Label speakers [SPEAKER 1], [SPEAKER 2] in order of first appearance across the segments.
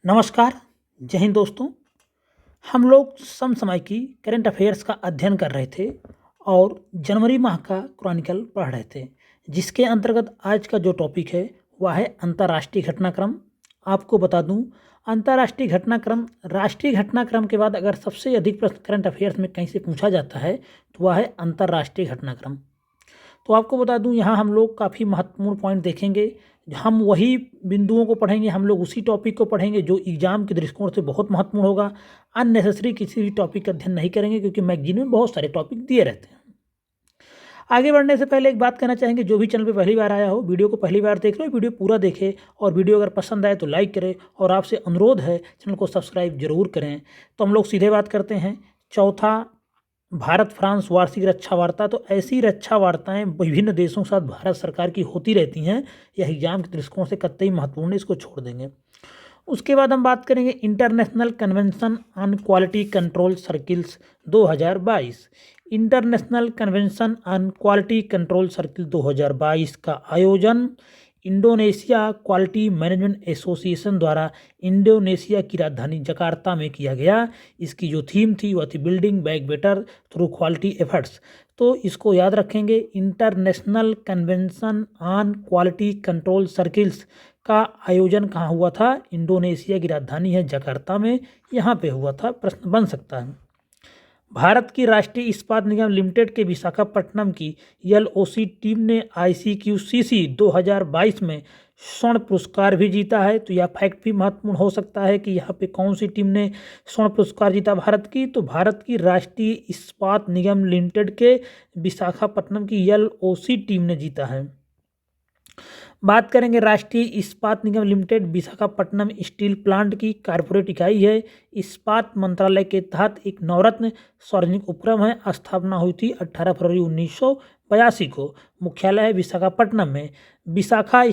[SPEAKER 1] नमस्कार, जय हिंद दोस्तों। हम लोग समसामयिक की करंट अफेयर्स का अध्ययन कर रहे थे और जनवरी माह का क्रॉनिकल पढ़ रहे थे, जिसके अंतर्गत आज का जो टॉपिक है वह है अंतर्राष्ट्रीय घटनाक्रम। आपको बता दूं, अंतर्राष्ट्रीय घटनाक्रम राष्ट्रीय घटनाक्रम के बाद अगर सबसे अधिक प्रश्न करंट अफेयर्स में कहीं से पूछा जाता है तो वह है अंतर्राष्ट्रीय घटनाक्रम। तो आपको बता दूं, यहाँ हम लोग काफ़ी महत्वपूर्ण पॉइंट देखेंगे। हम वही बिंदुओं को पढ़ेंगे, हम लोग उसी टॉपिक को पढ़ेंगे जो एग्जाम के दृष्टिकोण से बहुत महत्वपूर्ण होगा। अननेसेसरी किसी भी टॉपिक का अध्ययन नहीं करेंगे, क्योंकि मैगजीन में बहुत सारे टॉपिक दिए रहते हैं। आगे बढ़ने से पहले एक बात कहना चाहेंगे, जो भी चैनल पे पहली बार आया हो, वीडियो को पहली बार देख रहे हो, वीडियो पूरा देखे और वीडियो अगर पसंद आए तो लाइक करें, और आपसे अनुरोध है चैनल को सब्सक्राइब जरूर करें। तो हम लोग सीधे बात करते हैं। चौथा, भारत फ्रांस वार्षिक रक्षा वार्ता। तो ऐसी रक्षा वार्ताएं विभिन्न देशों के साथ भारत सरकार की होती रहती हैं। यह एग्जाम के दृष्टिकोण से कतई महत्वपूर्ण है, इसको छोड़ देंगे। उसके बाद हम बात करेंगे international convention on quality control circles 2022। International convention on quality control circle 2022 का आयोजन इंडोनेशिया क्वालिटी मैनेजमेंट एसोसिएशन द्वारा इंडोनेशिया की राजधानी जकार्ता में किया गया। इसकी जो थीम थी वह थी building back better through quality efforts. तो इसको याद रखेंगे, international convention on quality control circles का आयोजन कहाँ हुआ था? इंडोनेशिया की राजधानी है जकार्ता में, यहाँ पे हुआ था। प्रश्न बन सकता है। भारत की राष्ट्रीय इस्पात निगम लिमिटेड के विशाखापट्टनम की एलओसी टीम ने ICQCC 2022 में स्वर्ण पुरस्कार भी जीता है। तो यह फैक्ट भी महत्वपूर्ण हो सकता है कि यहाँ पे कौन सी टीम ने स्वर्ण पुरस्कार जीता भारत की? तो भारत की राष्ट्रीय इस्पात निगम लिमिटेड के विशाखापट्टनम की एलओसी टीम ने जीता है। बात करेंगे राष्ट्रीय इस्पात निगम लिमिटेड विशाखापट्टनम स्टील प्लांट की कारपोरेट इकाई है। इस्पात मंत्रालय के तहत एक नवरत्न सार्वजनिक उपक्रम है। स्थापना हुई थी 18 फरवरी 1982 को। मुख्यालय है विशाखापट्टनम में। विशाखा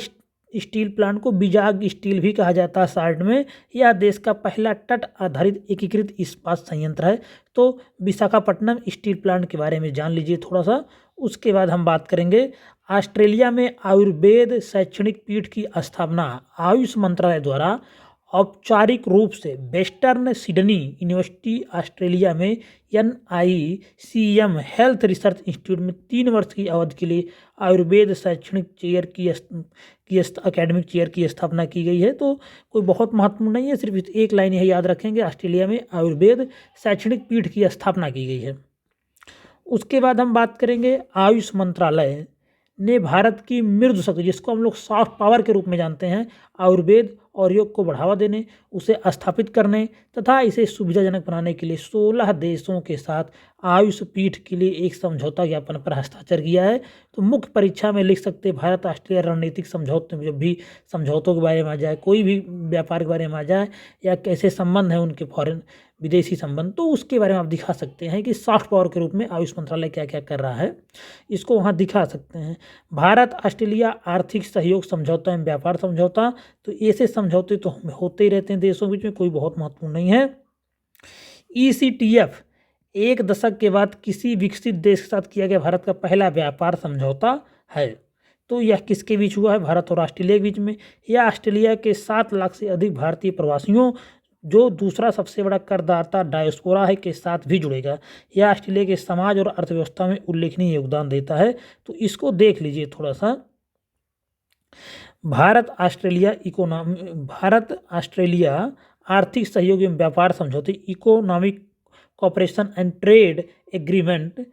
[SPEAKER 1] स्टील प्लांट को विजाग स्टील भी कहा जाता है शॉर्ट में। यह देश का पहला तट आधारित एकीकृत इस्पात संयंत्र है। तो विशाखापट्टनम स्टील प्लांट के बारे में जान लीजिए थोड़ा सा। उसके बाद हम बात करेंगे ऑस्ट्रेलिया में आयुर्वेद शैक्षणिक पीठ की स्थापना आयुष मंत्रालय द्वारा औपचारिक रूप से वेस्टर्न सिडनी यूनिवर्सिटी ऑस्ट्रेलिया में NICM हेल्थ रिसर्च इंस्टीट्यूट में 3 वर्ष की अवधि के लिए आयुर्वेद शैक्षणिक चेयर की अकेडमिक चेयर की स्थापना की गई है। तो कोई बहुत महत्वपूर्ण नहीं है, सिर्फ एक लाइन यह याद रखेंगे, ऑस्ट्रेलिया में आयुर्वेद शैक्षणिक पीठ की स्थापना की गई है। उसके बाद हम बात करेंगे आयुष मंत्रालय ने भारत की मृदु शक्ति, जिसको हम लोग सॉफ्ट पावर के रूप में जानते हैं, आयुर्वेद और योग को बढ़ावा देने, उसे स्थापित करने तथा इसे सुविधाजनक बनाने के लिए 16 देशों के साथ आयुष पीठ के लिए एक समझौता ज्ञापन पर हस्ताक्षर किया है। तो मुख्य परीक्षा में लिख सकते हैं भारत ऑस्ट्रेलिया रणनीतिक समझौते में, जब भी समझौतों के बारे में आ जाए, कोई भी व्यापार के बारे में आ जाए या कैसे संबंध है उनके फॉरेन विदेशी संबंध, तो उसके बारे में आप दिखा सकते हैं कि सॉफ्ट पावर के रूप में आयुष मंत्रालय क्या क्या कर रहा है, इसको वहाँ दिखा सकते हैं। भारत ऑस्ट्रेलिया आर्थिक सहयोग समझौता एवं व्यापार समझौता, तो ऐसे समझौते तो होते ही रहते हैं देशों के बीच में, कोई बहुत महत्वपूर्ण नहीं है। ECTF 1 दशक के बाद किसी विकसित देश के साथ किया गया भारत का पहला व्यापार समझौता है। तो यह किसके बीच हुआ है? भारत और ऑस्ट्रेलिया के बीच में। यह ऑस्ट्रेलिया के 7 लाख से अधिक भारतीय प्रवासियों, जो दूसरा सबसे बड़ा करदाता डायस्पोरा है, के साथ भी जुड़ेगा। यह ऑस्ट्रेलिया के समाज और अर्थव्यवस्था में उल्लेखनीय योगदान देता है। तो इसको देख लीजिए थोड़ा सा। भारत ऑस्ट्रेलिया आर्थिक सहयोग एवं व्यापार समझौते economic cooperation and trade agreement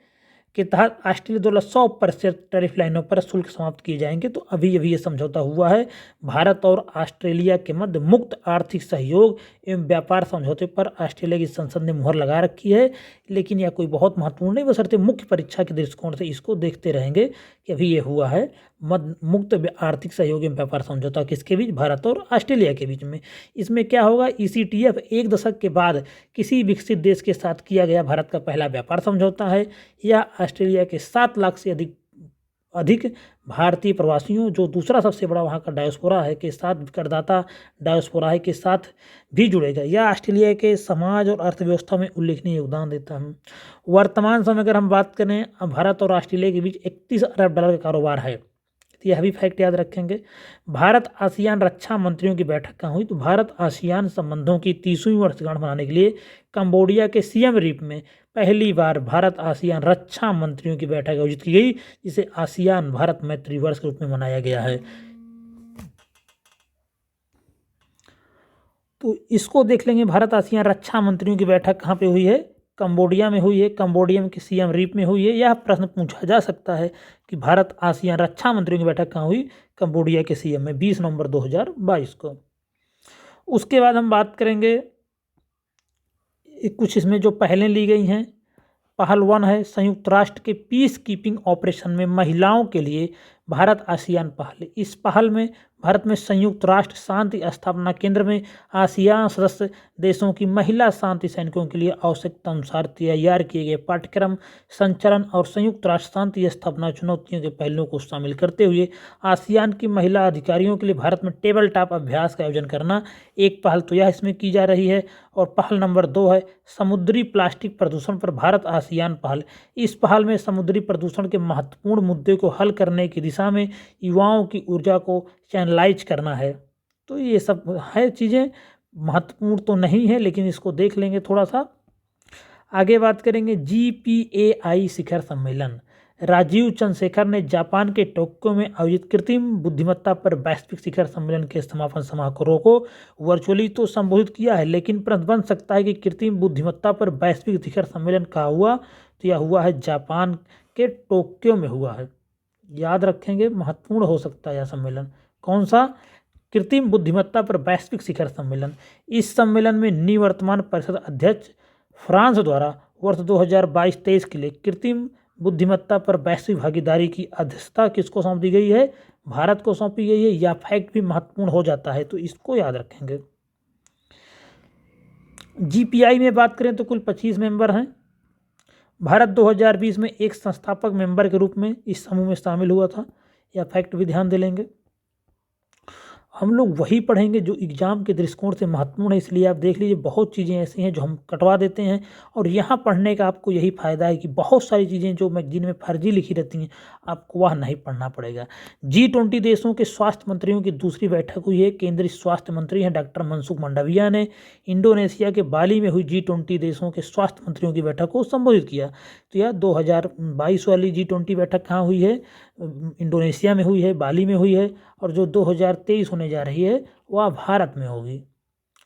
[SPEAKER 1] के तहत ऑस्ट्रेलिया द्वारा 100% टैरिफ लाइनों पर शुल्क समाप्त किए जाएंगे। तो अभी ये समझौता हुआ है। भारत और ऑस्ट्रेलिया के मध्य मुक्त आर्थिक सहयोग एवं व्यापार समझौते पर ऑस्ट्रेलिया की संसद ने मुहर लगा रखी है, लेकिन यह कोई बहुत महत्वपूर्ण नहीं, बशर्ते मुख्य परीक्षा के दृष्टिकोण से इसको देखते रहेंगे कि अभी ये हुआ है मुक्त आर्थिक सहयोग एवं व्यापार समझौता किसके बीच? भारत और ऑस्ट्रेलिया के बीच में। इसमें क्या होगा? ECTF 1 दशक के बाद किसी विकसित देश के साथ किया गया भारत का पहला व्यापार समझौता है। यह ऑस्ट्रेलिया के 7 लाख से अधिक भारतीय प्रवासियों, जो दूसरा सबसे बड़ा वहाँ का डायस्पोरा है, के साथ करदाता डायस्पोरा है, के साथ भी जुड़ेगा। यह ऑस्ट्रेलिया के समाज और अर्थव्यवस्था में उल्लेखनीय योगदान देता है। वर्तमान समय अगर हम बात करें, भारत और ऑस्ट्रेलिया के बीच $31 अरब का कारोबार है। तो यह भी फैक्ट याद रखेंगे। भारत आसियान रक्षा मंत्रियों की बैठक कहाँ हुई? तो भारत आसियान संबंधों की 30वीं वर्षगांठ मनाने के लिए कंबोडिया के सियम रीप में पहली बार भारत आसियान रक्षा मंत्रियों की बैठक आयोजित की गई, जिसे आसियान भारत मैत्री वर्ष के रूप में मनाया गया है। तो इसको देख लेंगे, भारत आसियान रक्षा मंत्रियों की बैठक कहाँ पे हुई है? कंबोडिया में हुई है। कंबोडिया के सियम रीप में हुई है। यह प्रश्न पूछा जा सकता है कि भारत आसियान रक्षा मंत्रियों की बैठक कहाँ हुई? कंबोडिया के सियम में 20 नवंबर 2022 को। उसके बाद हम बात करेंगे कुछ इसमें जो पहलें ली गई हैं। पहल 1 है संयुक्त राष्ट्र के पीस कीपिंग ऑपरेशन में महिलाओं के लिए भारत आसियान पहल। इस पहल में भारत में संयुक्त राष्ट्र शांति स्थापना केंद्र में आसियान सदस्य देशों की महिला शांति सैनिकों के लिए आवश्यकता अनुसार तैयार किए गए पाठ्यक्रम, संचरण और संयुक्त राष्ट्र शांति स्थापना चुनौतियों के पहलुओं को शामिल करते हुए आसियान की महिला अधिकारियों के लिए भारत में टेबल टॉप अभ्यास का आयोजन करना एक पहल तो यह इसमें की जा रही है। और पहल नंबर 2 है समुद्री प्लास्टिक प्रदूषण पर भारत आसियान पहल। इस पहल में समुद्री प्रदूषण के महत्वपूर्ण मुद्दे को हल करने की दिशा में युवाओं की ऊर्जा को चैनलाइज करना है। तो ये सब है चीज़ें, महत्वपूर्ण तो नहीं है लेकिन इसको देख लेंगे थोड़ा सा। आगे बात करेंगे GPAI शिखर सम्मेलन। राजीव चंद्रशेखर ने जापान के टोक्यो में आयोजित कृत्रिम बुद्धिमत्ता पर वैश्विक शिखर सम्मेलन के समापन समारोह को वर्चुअली तो संबोधित किया है, लेकिन प्रश्न बन सकता है कि कृत्रिम बुद्धिमत्ता पर वैश्विक शिखर सम्मेलन कहाँ हुआ? तो यह हुआ है जापान के टोक्यो में हुआ है। याद रखेंगे, महत्वपूर्ण हो सकता है यह सम्मेलन। कौन सा? कृत्रिम बुद्धिमत्ता पर वैश्विक शिखर सम्मेलन। इस सम्मेलन में निवर्तमान परिषद अध्यक्ष फ्रांस द्वारा वर्ष 2022-23 के लिए कृत्रिम बुद्धिमत्ता पर वैश्विक भागीदारी की अध्यक्षता किसको सौंप दी गई है? भारत को सौंपी गई है। यह फैक्ट भी महत्वपूर्ण हो जाता है, तो इसको याद रखेंगे। GPI में बात करें तो कुल 25 मेंबर हैं। भारत 2020 में एक संस्थापक मेंबर के रूप में इस समूह में शामिल हुआ था। यह फैक्ट भी ध्यान दे लेंगे। हम लोग वही पढ़ेंगे जो एग्जाम के दृष्टिकोण से महत्वपूर्ण है, इसलिए आप देख लीजिए बहुत चीज़ें ऐसी हैं जो हम कटवा देते हैं और यहाँ पढ़ने का आपको यही फ़ायदा है कि बहुत सारी चीज़ें जो मैगजीन में फर्जी लिखी रहती हैं आपको वह नहीं पढ़ना पड़ेगा। G20 देशों के स्वास्थ्य मंत्रियों की दूसरी बैठक हुई है। केंद्रीय स्वास्थ्य मंत्री हैं डॉक्टर मनसुख मंडाविया ने इंडोनेशिया के बाली में हुई G20 देशों के स्वास्थ्य मंत्रियों की बैठक को संबोधित किया। तो यह 2022 वाली G20 बैठक कहाँ हुई है? इंडोनेशिया में हुई है, बाली में हुई है। और जो 2023 होने जा रही है वह भारत में होगी,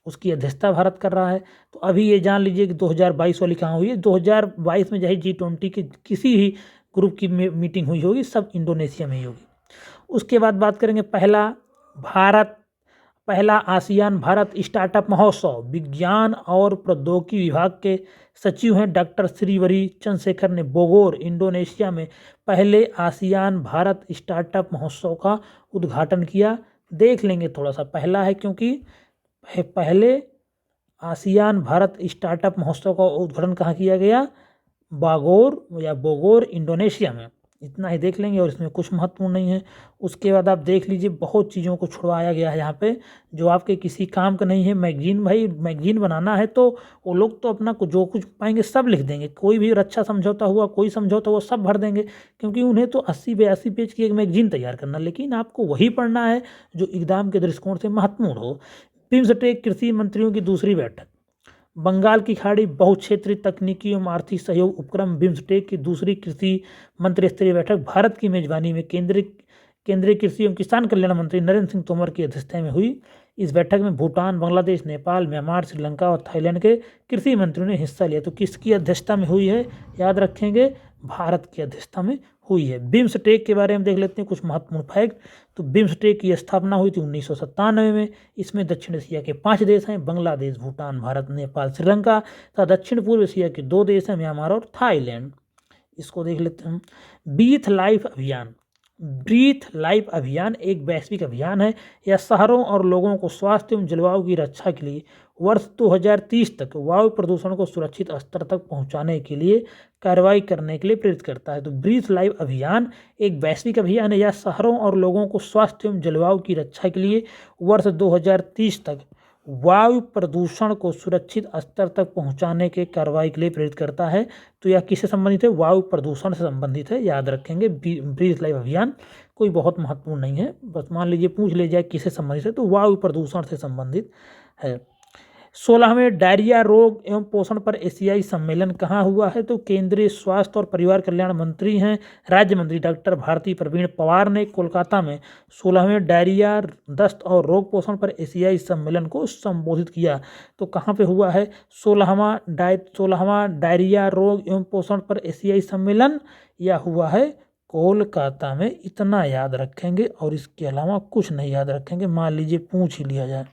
[SPEAKER 1] उसकी अध्यक्षता भारत कर रहा है। तो अभी ये जान लीजिए कि 2022 वाली कहाँ हुई है। 2022 में चाहे G20 के किसी भी ग्रुप की मीटिंग हुई होगी, सब इंडोनेशिया में ही होगी। उसके बाद बात करेंगे पहला आसियान भारत स्टार्टअप महोत्सव। विज्ञान और प्रौद्योगिकी विभाग के सचिव हैं डॉक्टर श्रीवरी चंद्रशेखर ने बोगोर इंडोनेशिया में पहले आसियान भारत स्टार्टअप महोत्सव का उद्घाटन किया। देख लेंगे थोड़ा सा, पहला है क्योंकि पहले आसियान भारत स्टार्टअप महोत्सव का उद्घाटन कहाँ किया गया? बोगोर इंडोनेशिया में। इतना ही देख लेंगे और इसमें कुछ महत्वपूर्ण नहीं है। उसके बाद आप देख लीजिए बहुत चीज़ों को छुड़वाया गया है यहाँ पे जो आपके किसी काम का नहीं है। मैगजीन, भाई मैगजीन बनाना है तो वो लोग तो अपना जो कुछ पाएंगे सब लिख देंगे, कोई भी रक्षा समझौता हुआ, कोई समझौता हुआ, सब भर देंगे, क्योंकि उन्हें तो 80-82 पेज की एक मैगजीन तैयार करना। लेकिन आपको वही पढ़ना है जो एग्जाम के दृष्टिकोण से महत्वपूर्ण हो। बिम्स्टेक कृषि मंत्रियों की दूसरी बैठक। बंगाल की खाड़ी बहुक्षेत्रीय तकनीकी एवं आर्थिक सहयोग उपक्रम बिम्स्टेक की दूसरी कृषि मंत्री स्तरीय बैठक भारत की मेजबानी में केंद्रीय कृषि एवं किसान कल्याण मंत्री नरेंद्र सिंह तोमर की अध्यक्षता में हुई। इस बैठक में भूटान, बांग्लादेश, नेपाल, म्यांमार, श्रीलंका और थाईलैंड के कृषि मंत्रियों ने हिस्सा लिया। तो किसकी अध्यक्षता में हुई है? याद रखेंगे, भारत की अध्यक्षता में हुई है। बिम्स्टेक के बारे में देख लेते हैं कुछ महत्वपूर्ण फैक्ट। तो बिम्स्टेक की स्थापना हुई थी 1997 में। इसमें दक्षिण एशिया के 5 देश हैं, बांग्लादेश, भूटान, भारत, नेपाल, श्रीलंका तथा दक्षिण पूर्व एशिया के 2 देश हैं, म्यांमार और थाईलैंड। इसको देख लेते हैं। ब्रीथ लाइफ अभियान। ब्रीथ लाइफ अभियान एक वैश्विक अभियान है। यह शहरों और लोगों को स्वास्थ्य एवं जलवायु की रक्षा के लिए वर्ष 2030 तक वायु प्रदूषण को सुरक्षित स्तर तक पहुंचाने के लिए कार्रवाई करने के लिए प्रेरित करता है। तो ब्रीथ लाइफ अभियान एक वैश्विक अभियान है। यह शहरों और लोगों को स्वास्थ्य एवं जलवायु की रक्षा के लिए वर्ष 2030 तक वायु प्रदूषण को सुरक्षित स्तर तक पहुंचाने के कार्रवाई के लिए प्रेरित करता है। तो यह किससे संबंधित है? वायु प्रदूषण से संबंधित है, याद रखेंगे ब्रीथ लाइफ अभियान। कोई बहुत महत्वपूर्ण नहीं है। बस मान लीजिए पूछ ले जाए किससे संबंधित है तो वायु प्रदूषण से संबंधित है। 16वें डायरिया रोग एवं पोषण पर एशियाई सम्मेलन कहाँ हुआ है? तो केंद्रीय स्वास्थ्य और परिवार कल्याण मंत्री हैं राज्य मंत्री डॉक्टर भारती प्रवीण पवार ने कोलकाता में 16वें डायरिया, दस्त और रोग पोषण पर एशियाई सम्मेलन को संबोधित किया। तो कहाँ पे हुआ है 16वां डायरिया रोग एवं पोषण पर एशियाई सम्मेलन? यह हुआ है कोलकाता में। इतना याद रखेंगे और इसके अलावा कुछ नहीं याद रखेंगे। मान लीजिए पूछ ही लिया जाए,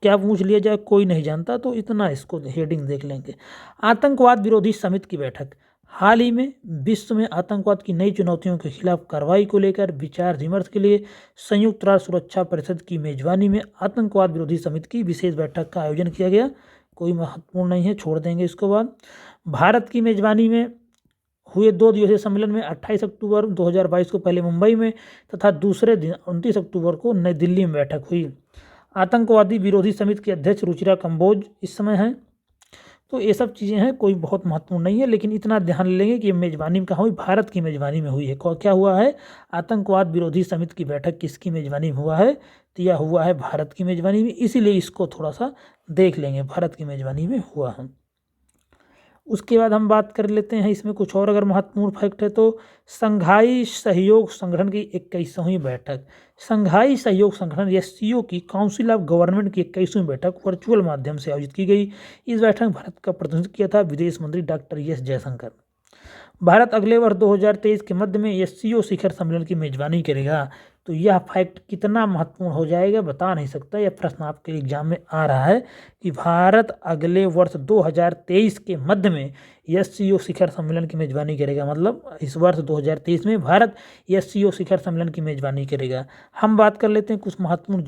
[SPEAKER 1] क्या पूछ लिया जाए कोई नहीं जानता, तो इतना इसको हेडिंग देख लेंगे। आतंकवाद विरोधी समिति की बैठक। हाल ही में विश्व में आतंकवाद की नई चुनौतियों के खिलाफ कार्रवाई को लेकर विचार विमर्श के लिए संयुक्त राष्ट्र सुरक्षा परिषद की मेजबानी में आतंकवाद विरोधी समिति की विशेष बैठक का आयोजन किया गया। कोई महत्वपूर्ण नहीं है, छोड़ देंगे इसको। बाद भारत की मेजबानी में हुए 2 दिवसीय सम्मेलन में 28 अक्टूबर 2022 को पहले मुंबई में तथा दूसरे दिन 29 अक्टूबर को नई दिल्ली में बैठक हुई। आतंकवादी विरोधी समिति के अध्यक्ष रुचिरा कंबोज इस समय हैं। तो ये सब चीज़ें हैं, कोई बहुत महत्वपूर्ण नहीं है, लेकिन इतना ध्यान लेंगे कि मेजबानी में कहाँ हुई? भारत की मेजबानी में हुई है। क्या हुआ है? आतंकवाद विरोधी समिति की बैठक किसकी मेजबानी में हुआ है? तो यह हुआ है भारत की मेजबानी में, इसीलिए इसको थोड़ा सा देख लेंगे, भारत की मेजबानी में हुआ है। उसके बाद हम बात कर लेते हैं इसमें कुछ और अगर महत्वपूर्ण फैक्ट है तो संघाई सहयोग संगठन की 21वीं बैठक। संघाई सहयोग संगठन SCO की काउंसिल ऑफ गवर्नमेंट की 21वीं बैठक वर्चुअल माध्यम से आयोजित की गई। इस बैठक में भारत का प्रतिनिधित्व किया था विदेश मंत्री डॉक्टर S जयशंकर। भारत अगले वर्ष 2023 के मध्य में SCO शिखर सम्मेलन की मेजबानी करेगा। तो यह फैक्ट कितना महत्वपूर्ण हो जाएगा बता नहीं सकता। यह प्रश्न आपके एग्जाम में आ रहा है कि भारत अगले वर्ष 2023 के मध्य में SCO शिखर सम्मेलन की मेजबानी करेगा। मतलब इस वर्ष 2023 में भारत SCO शिखर सम्मेलन की मेजबानी करेगा। हम बात कर लेते हैं कुछ महत्वपूर्ण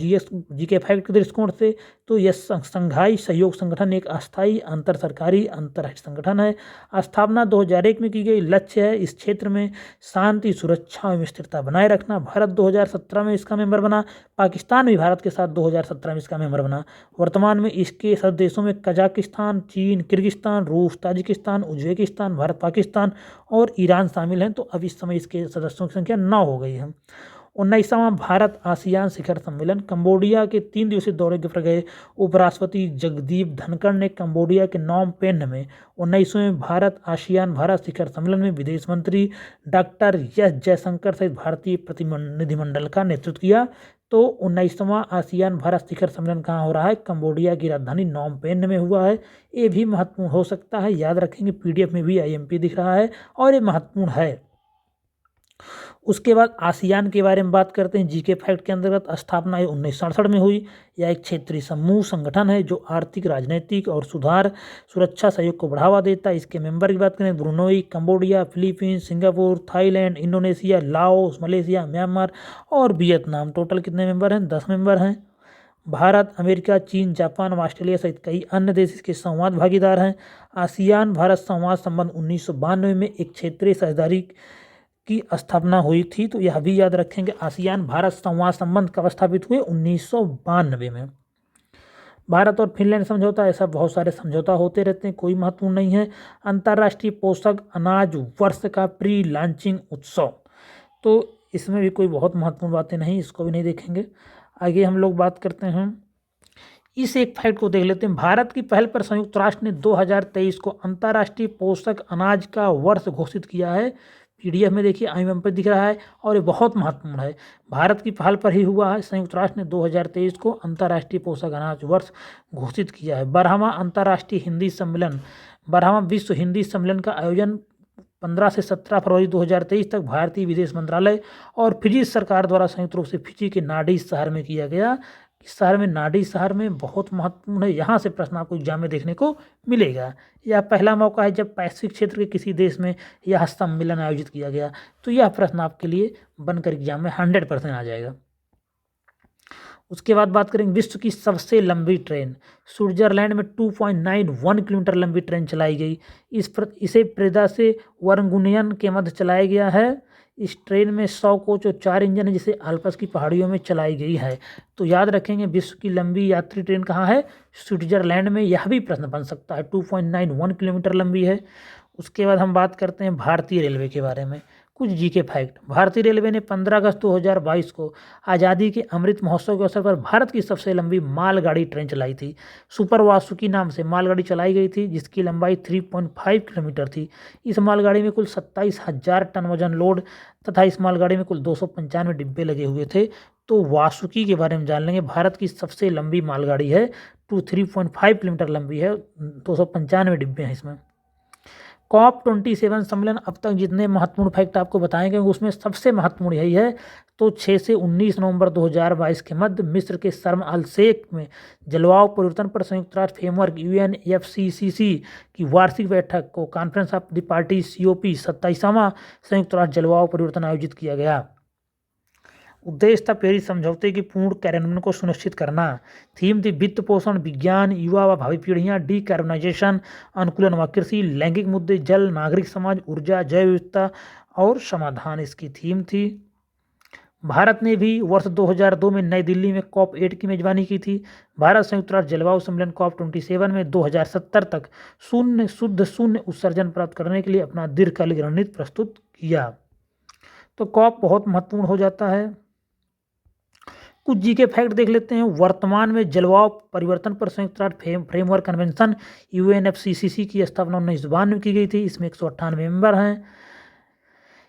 [SPEAKER 1] GK फैक्ट के दृष्टिकोण से। तो यह संघाई सहयोग संगठन एक अस्थायी अंतर सरकारी अंतर्राष्ट्रीय संगठन है। स्थापना 2001 में की गई। लक्ष्य है इस क्षेत्र में शांति, सुरक्षा एवं स्थिरता बनाए रखना। भारत 2017 में इसका मेंबर बना। पाकिस्तान भी भारत के साथ 2017 में इसका मेंबर बना। वर्तमान में इसके सदस्य देशों में कजाकिस्तान, चीन, किर्गिस्तान, रूस, ताजिकिस्तान, उज्बेकिस्तान, भारत, पाकिस्तान और ईरान शामिल हैं। तो अब इस समय इसके सदस्यों की संख्या 9 हो गई है। 19वां भारत आसियान शिखर सम्मेलन। कंबोडिया के 3 दिवसीय दौरे पर गए उपराष्ट्रपति जगदीप धनखड़ ने कंबोडिया के नॉम पेन्ह में 19वें भारत आसियान भारत शिखर सम्मेलन में विदेश मंत्री डॉक्टर S जयशंकर सहित भारतीय प्रतिनिधिमंडल का नेतृत्व किया। तो 19वां आसियान भारत शिखर सम्मेलन कहाँ हो रहा है? कंबोडिया की राजधानी नॉम पेन्ह में हुआ है। ये भी महत्वपूर्ण हो सकता है, याद रखेंगे। PDF में भी IMP दिख रहा है और ये महत्वपूर्ण है। उसके बाद आसियान के बारे में बात करते हैं। GK फैक्ट के अंतर्गत स्थापना 1967 में हुई। यह एक क्षेत्रीय समूह संगठन है जो आर्थिक, राजनीतिक और सुरक्षा सहयोग को बढ़ावा देता है। इसके मेंबर की बात करें Brunei, Cambodia, Philippines, Singapore, Thailand, Indonesia, Laos, Malaysia, Myanmar और वियतनाम। टोटल कितने मेंबर हैं? 10 मेंबर हैं। भारत, अमेरिका, चीन, जापान, ऑस्ट्रेलिया सहित कई अन्य देश इसके संवाद भागीदार हैं। आसियान भारत संवाद संबंध 1992 में एक क्षेत्रीय साझेदारी की स्थापना हुई थी। तो यह भी याद रखेंगे। आसियान भारत संवाद संबंध कब स्थापित हुए? 1992 में। भारत और फिनलैंड समझौता, ऐसा बहुत सारे समझौता होते रहते हैं, कोई महत्वपूर्ण नहीं है। अंतर्राष्ट्रीय पोषक अनाज वर्ष का प्री लॉन्चिंग उत्सव। तो इसमें भी कोई बहुत महत्वपूर्ण बातें नहीं, इसको भी नहीं देखेंगे। आगे हम लोग बात करते हैं, इस एक फैक्ट को देख लेते हैं। भारत की पहल पर संयुक्त राष्ट्र ने 2023 को अंतर्राष्ट्रीय पोषक अनाज का वर्ष घोषित किया है। PDF में देखिए IMP पर दिख रहा है और ये बहुत महत्वपूर्ण है। भारत की पहल पर ही हुआ है। संयुक्त राष्ट्र ने 2023 को अंतर्राष्ट्रीय पोषक अनाज वर्ष घोषित किया है। 12वां अंतर्राष्ट्रीय हिंदी सम्मेलन, 12वां विश्व हिंदी सम्मेलन का आयोजन 15 से 17 फरवरी 2023 तक भारतीय विदेश मंत्रालय और फिजी सरकार द्वारा संयुक्त रूप से फिजी के नाडी शहर में किया गया। इस शहर में, नाडी शहर में, बहुत महत्वपूर्ण है। यहाँ से प्रश्न आपको एग्जाम में देखने को मिलेगा। यह पहला मौका है जब पैसिफिक क्षेत्र के किसी देश में यह सम्मेलन आयोजित किया गया। तो यह प्रश्न आपके लिए बनकर एग्जाम में 100% आ जाएगा। उसके बाद बात करेंगे विश्व की सबसे लंबी ट्रेन। स्विट्जरलैंड में 2.91 किलोमीटर लंबी ट्रेन चलाई गई। इसे प्रेदा से वर्ंगुनियन के मध्य चलाया गया है। इस ट्रेन में 100 कोच और 4 इंजन है, जिसे आल्प्स की पहाड़ियों में चलाई गई है। तो याद रखेंगे विश्व की लंबी यात्री ट्रेन कहाँ है? स्विट्जरलैंड में। यह भी प्रश्न बन सकता है। 2.91 किलोमीटर लंबी है। उसके बाद हम बात करते हैं भारतीय रेलवे के बारे में। कुछ जीके फैक्ट। भारतीय रेलवे ने 15 अगस्त 2022 को आज़ादी के अमृत महोत्सव के अवसर पर भारत की सबसे लंबी मालगाड़ी ट्रेन चलाई थी। सुपर वासुकी नाम से मालगाड़ी चलाई गई थी, जिसकी लंबाई 3.5 किलोमीटर थी। इस मालगाड़ी में कुल 27,000 टन वजन लोड तथा इस मालगाड़ी में कुल 295 डिब्बे लगे हुए थे। तो वासुकी के बारे में जान लेंगे। भारत की सबसे लंबी मालगाड़ी है, 3.5 किलोमीटर लंबी है, 295 डिब्बे हैं इसमें। COP27 सम्मेलन अब तक जितने महत्वपूर्ण फैक्ट आपको बताएंगे उसमें सबसे महत्वपूर्ण यही है। तो 6 से 19 नवंबर 2022 के मध्य मिस्र के शर्म अल शेख में जलवायु परिवर्तन पर संयुक्त राष्ट्र फ्रेमवर्क UNFCCC की वार्षिक बैठक को conference of the party COP 27वां संयुक्त राष्ट्र जलवायु परिवर्तन आयोजित किया गया। उद्देश्य था पेरिस समझौते की पूर्ण कार्यान्वयन को सुनिश्चित करना। थीम थी वित्त पोषण, विज्ञान, युवा व भावी पीढ़ियाँ, डीकार्बनाइजेशन, अनुकूलन व कृषि, लैंगिक मुद्दे, जल, नागरिक समाज, ऊर्जा, जैव विविधता और समाधान इसकी थीम थी। भारत ने भी वर्ष 2002 में नई दिल्ली में COP8 की मेजबानी की थी। भारत संयुक्त राष्ट्र जलवायु सम्मेलन COP27 में 2070 तक शुद्ध शून्य उत्सर्जन प्राप्त करने के लिए अपना दीर्घकालिक रणनीति प्रस्तुत किया। तो COP बहुत महत्वपूर्ण हो जाता है। कुछ जीके फैक्ट देख लेते हैं। वर्तमान में जलवायु परिवर्तन पर संयुक्त राष्ट्र फ्रेमवर्क कन्वेंशन UNFCCC की स्थापना 1992 में की गई थी। इसमें 198 मेंबर हैं।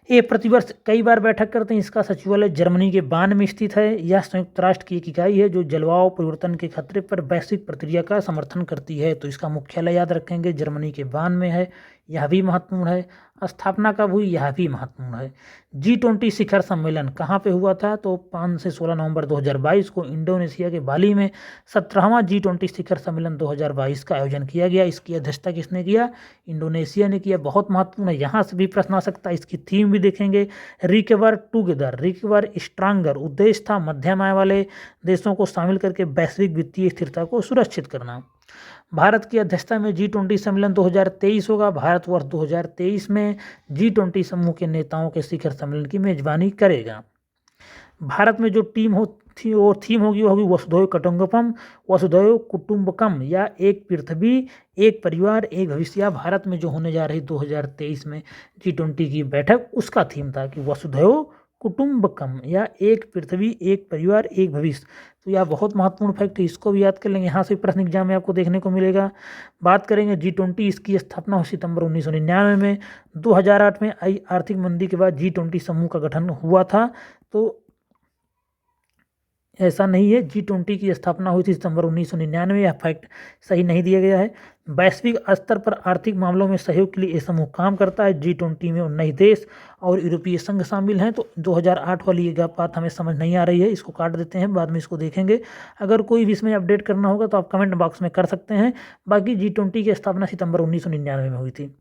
[SPEAKER 1] ये प्रतिवर्ष कई बार बैठक करते हैं। इसका सचिवालय जर्मनी के बार्न में स्थित है। यह संयुक्त राष्ट्र की एक इकाई है जो जलवायु परिवर्तन के खतरे पर वैश्विक प्रतिक्रिया का समर्थन करती है। तो इसका मुख्यालय याद रखेंगे जर्मनी के बार्न में है, यह भी महत्वपूर्ण है। स्थापना कब हुई, यह भी महत्वपूर्ण है। G20 शिखर सम्मेलन कहाँ पे हुआ था, तो 5 से 16 नवंबर 2022 को इंडोनेशिया के बाली में 17वां G20 शिखर सम्मेलन 2022 का आयोजन किया गया। इसकी अध्यक्षता किसने किया, इंडोनेशिया ने किया। बहुत महत्वपूर्ण है, यहाँ से भी प्रश्न आ सकता है। इसकी थीम भी देखेंगे, रिकवर टूगेदर, रिकवर स्ट्रांगर। उद्देश्य था मध्यम आय वाले देशों को शामिल करके वैश्विक वित्तीय स्थिरता को सुरक्षित करना। भारत की अध्यक्षता में G20 सम्मेलन 2023 होगा। भारत वर्ष 2023 में G20 समूह के नेताओं के शिखर सम्मेलन की मेजबानी करेगा। भारत में जो थीम होगी वो होगी वसुधैव कुटुंबकम, वसुधैव कुटुंबकम या एक पृथ्वी एक परिवार एक भविष्य। भारत में जो होने जा रही 2023 में G20 की बैठक, उसका थीम था कि वसुधैव कुटुंबकम या एक पृथ्वी एक परिवार एक भविष्य। तो यह बहुत महत्वपूर्ण फैक्ट है, इसको भी याद कर लेंगे। यहाँ से प्रश्न एग्जाम में आपको देखने को मिलेगा। बात करेंगे G20, इसकी स्थापना हुई सितंबर 1999 में। 2008 में आई आर्थिक मंदी के बाद G20 समूह का गठन हुआ था। तो ऐसा नहीं है, G20 की स्थापना हुई थी सितंबर 1999। यह फैक्ट सही नहीं दिया गया है। वैश्विक स्तर पर आर्थिक मामलों में सहयोग के लिए ये समूह काम करता है। G20 में 19 देश और यूरोपीय संघ शामिल हैं। तो 2008 वाली ये बात हमें समझ नहीं आ रही है, इसको काट देते हैं, बाद में इसको देखेंगे। अगर कोई भी इसमें अपडेट करना होगा तो आप कमेंट बॉक्स में कर सकते हैं। बाकी G20 की स्थापना सितंबर 1999 में हुई थी।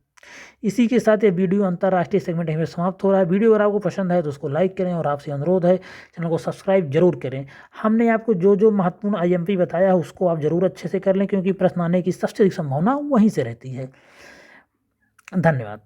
[SPEAKER 1] इसी के साथ ये वीडियो अंतर्राष्ट्रीय सेगमेंट में समाप्त हो रहा है। वीडियो अगर आपको पसंद है तो उसको लाइक करें और आपसे अनुरोध है चैनल को सब्सक्राइब जरूर करें। हमने आपको जो जो महत्वपूर्ण IMP बताया है उसको आप जरूर अच्छे से कर लें, क्योंकि प्रश्न आने की सबसे अधिक संभावना वहीं से रहती है। धन्यवाद।